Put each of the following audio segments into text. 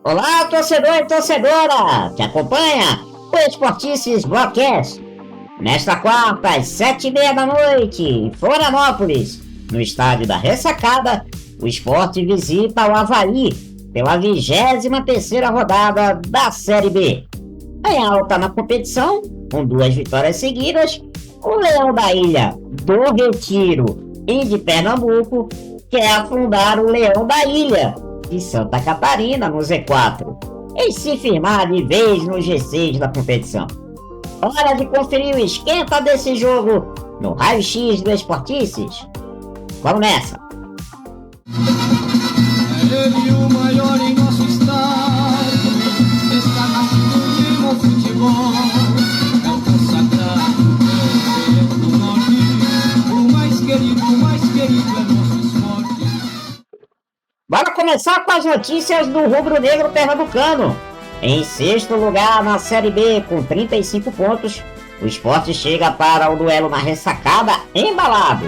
Olá, torcedor e torcedora que acompanha o Esportices Broadcast. Nesta quarta, às 7h30 da noite, em Florianópolis, no estádio da Ressacada, o Sport visita o Avaí pela 23ª rodada da Série B. Em alta na competição, com 2 vitórias seguidas, o Leão da Ilha, do Retiro e de Pernambuco quer afundar o Leão da Ilha de Santa Catarina no Z4 e se firmar de vez no G6 da competição. Hora de conferir o esquenta desse jogo no raio-x do Esportices. Vamos nessa! É ele o maior em nosso estado, está nascendo no futebol, é o consagrado, é o do norte, o mais querido é nosso esporte. Bora começar com as notícias do rubro-negro pernambucano. Em sexto lugar na Série B, com 35 pontos, o Sport chega para o duelo na Ressacada embalado.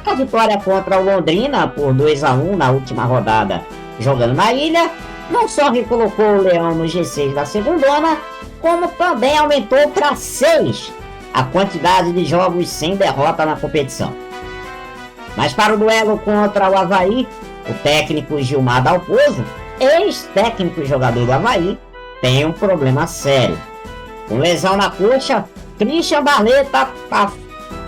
A vitória contra o Londrina por 2-1 na última rodada, jogando na ilha, não só recolocou o Leão no G6 da segundona, como também aumentou para 6 a quantidade de jogos sem derrota na competição. Mas para o duelo contra o Avaí, o técnico Gilmar Dalpozo, ex-técnico jogador do Avaí, tem um problema sério. Com lesão na coxa, Christian Barleta está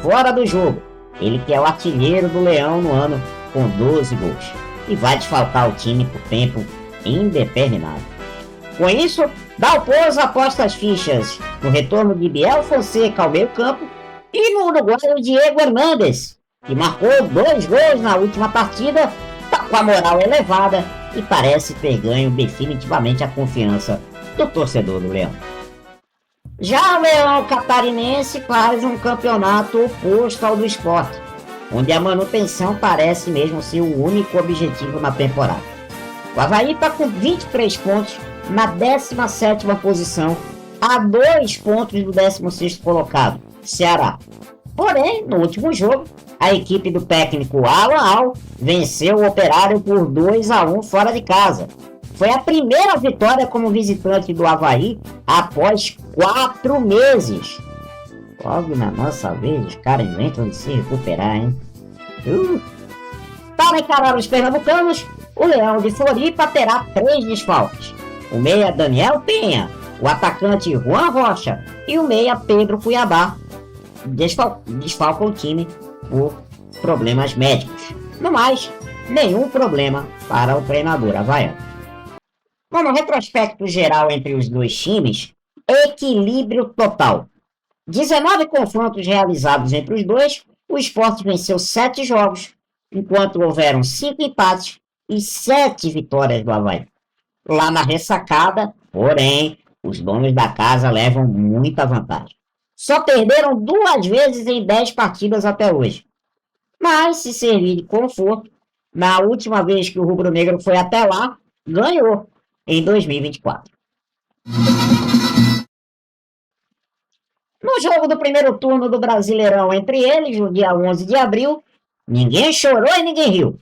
fora do jogo. Ele que é o artilheiro do Leão no ano com 12 gols. E vai desfalcar o time por tempo indeterminado. Com isso, Dalpozo aposta as fichas no retorno de Biel Fonseca ao meio campo e no uruguaio Diego Hernandes, que marcou 2 gols na última partida, está com a moral elevada e parece ter ganho definitivamente a confiança do torcedor do Leão. Já o Leão catarinense faz um campeonato oposto ao do Sport, onde a manutenção parece mesmo ser o único objetivo na temporada. O Avaí está com 23 pontos na 17ª posição, a 2 pontos do 16º colocado, Ceará. Porém, no último jogo, a equipe do técnico Alan Al venceu o Operário por 2-1 fora de casa. Foi a primeira vitória como visitante do Avaí após 4 meses. Logo na nossa vez, os caras inventam de se recuperar, hein? Para encarar os pernambucanos, o Leão de Floripa terá 3 desfalques. O meia Daniel Penha, o atacante Juan Rocha e o meia Pedro Cuiabá desfalcam o time por problemas médicos. No mais, nenhum problema para o treinador havaiano. No retrospecto geral entre os dois times, equilíbrio total. 19 confrontos realizados entre os dois, o Sport venceu 7 jogos, enquanto houveram 5 empates e 7 vitórias do Avaí. Lá na Ressacada, porém, os donos da casa levam muita vantagem. Só perderam 2 vezes em 10 partidas até hoje. Mas, se servir de conforto, na última vez que o rubro-negro foi até lá, ganhou em 2024. No jogo do primeiro turno do Brasileirão entre eles, no dia 11 de abril, ninguém chorou e ninguém riu.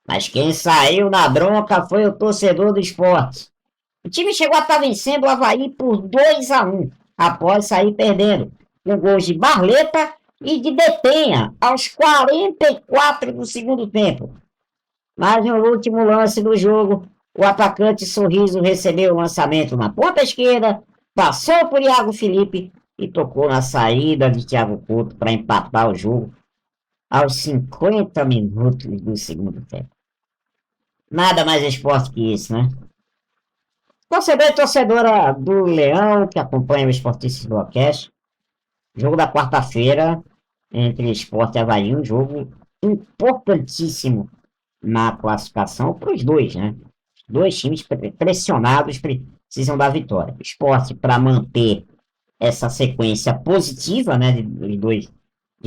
Mas quem saiu na bronca foi o torcedor do Sport. O time chegou a estar vencendo o Avaí por 2-1, após sair perdendo, com gols de Barleta e de Detenha, aos 44 do segundo tempo. Mas no último lance do jogo, o atacante Sorriso recebeu o lançamento na ponta esquerda, passou por Iago Felipe e tocou na saída de Thiago Couto para empatar o jogo aos 50 minutos do segundo tempo. Nada mais esporte que isso, né? Torcedor e torcedora do Leão, que acompanha o Esportices Broadcast, jogo da quarta-feira entre Sport e Avaí, um jogo importantíssimo na classificação para os dois, né? Os dois times pressionados precisam da vitória. O Sport para manter essa sequência positiva, né, de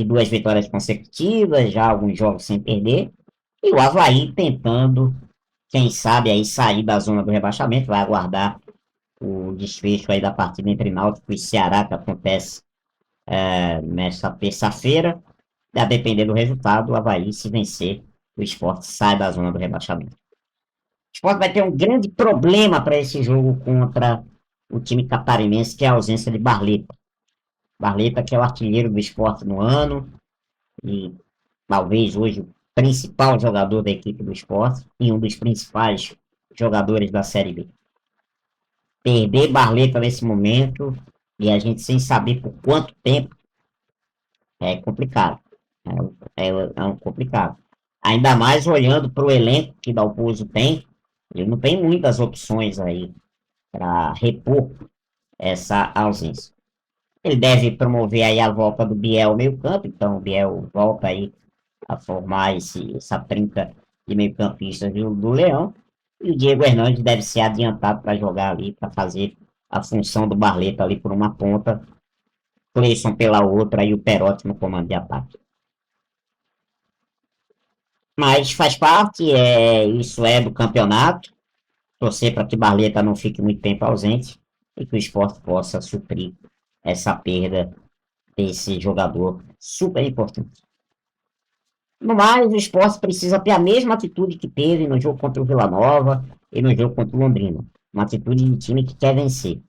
2 vitórias consecutivas, já alguns jogos sem perder, e o Avaí tentando, quem sabe, aí sair da zona do rebaixamento, vai aguardar o desfecho aí da partida entre Náutico e Ceará, que acontece nesta terça-feira. A depender do resultado, o Avaí, se vencer, o Sport sai da zona do rebaixamento. Sport vai ter um grande problema para esse jogo contra o time catarinense, que é a ausência de Barleta. Barleta, que é o artilheiro do Sport no ano, e talvez hoje o principal jogador da equipe do Sport, e um dos principais jogadores da Série B. Perder Barleta nesse momento, e a gente sem saber por quanto tempo, é complicado. É complicado. Ainda mais olhando para o elenco que Dalpozo tem, ele não tem muitas opções aí para repor essa ausência. Ele deve promover aí a volta do Biel ao meio campo, então o Biel volta aí a formar essa trinca de meio campistas do Leão, e o Diego Hernandes deve ser adiantado para jogar ali, para fazer a função do Barleta ali por uma ponta, Cleison pela outra e o Perotti no comando de ataque. Mas faz parte, isso é do campeonato, torcer para que Barleta não fique muito tempo ausente e que o Sport possa suprir essa perda desse jogador super importante. No mais, o Sport precisa ter a mesma atitude que teve no jogo contra o Vila Nova e no jogo contra o Londrina. Uma atitude de time que quer vencer.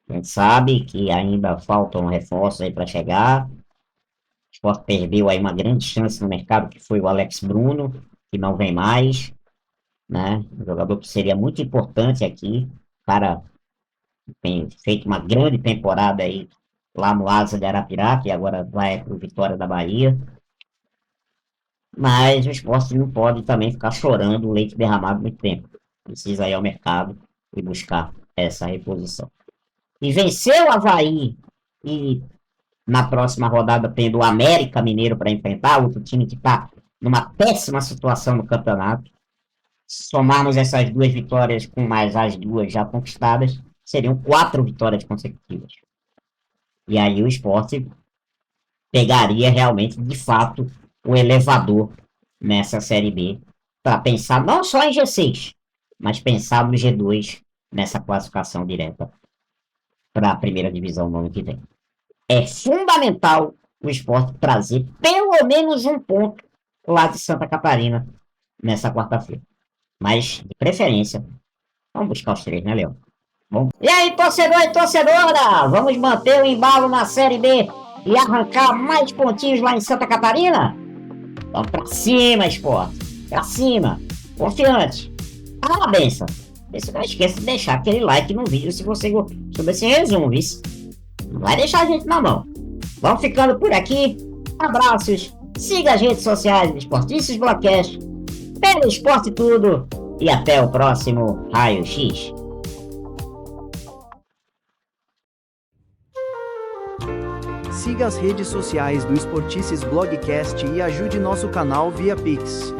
A gente sabe que ainda faltam reforços aí para chegar. O Sport perdeu aí uma grande chance no mercado, que foi o Alex Bruno, que não vem mais, né? Um jogador que seria muito importante aqui. O cara tem feito uma grande temporada aí lá no Asa de Arapiraca e agora vai para o Vitória da Bahia. Mas o Sport não pode também ficar chorando o leite derramado muito tempo. Precisa ir ao mercado e buscar essa reposição. E vencer o Avaí e na próxima rodada tendo o América Mineiro para enfrentar, outro time que está numa péssima situação no campeonato. Somarmos essas duas vitórias com mais as duas já conquistadas, seriam 4 vitórias consecutivas. E aí o Sport pegaria realmente, de fato, o elevador nessa Série B para pensar não só em G6, mas pensar no G2 nessa classificação direta para a primeira divisão no ano que vem. É fundamental o Sport trazer pelo menos um ponto lá de Santa Catarina nessa quarta-feira. Mas, de preferência, vamos buscar os 3, né, Leão? Bom. E aí, torcedor e torcedora, vamos manter o embalo na Série B e arrancar mais pontinhos lá em Santa Catarina? Vamos pra cima, Sport. Pra cima. Confiante. Ah, benção. Não esqueça de deixar aquele like no vídeo se você gostou desse resumo, viu? Não vai deixar a gente na mão. Vamos ficando por aqui. Abraços. Siga as redes sociais do Esportistas Blogcast. Pelo Esporte Tudo. E até o próximo Raio X. Siga as redes sociais do Esportices Blogcast e ajude nosso canal via Pix.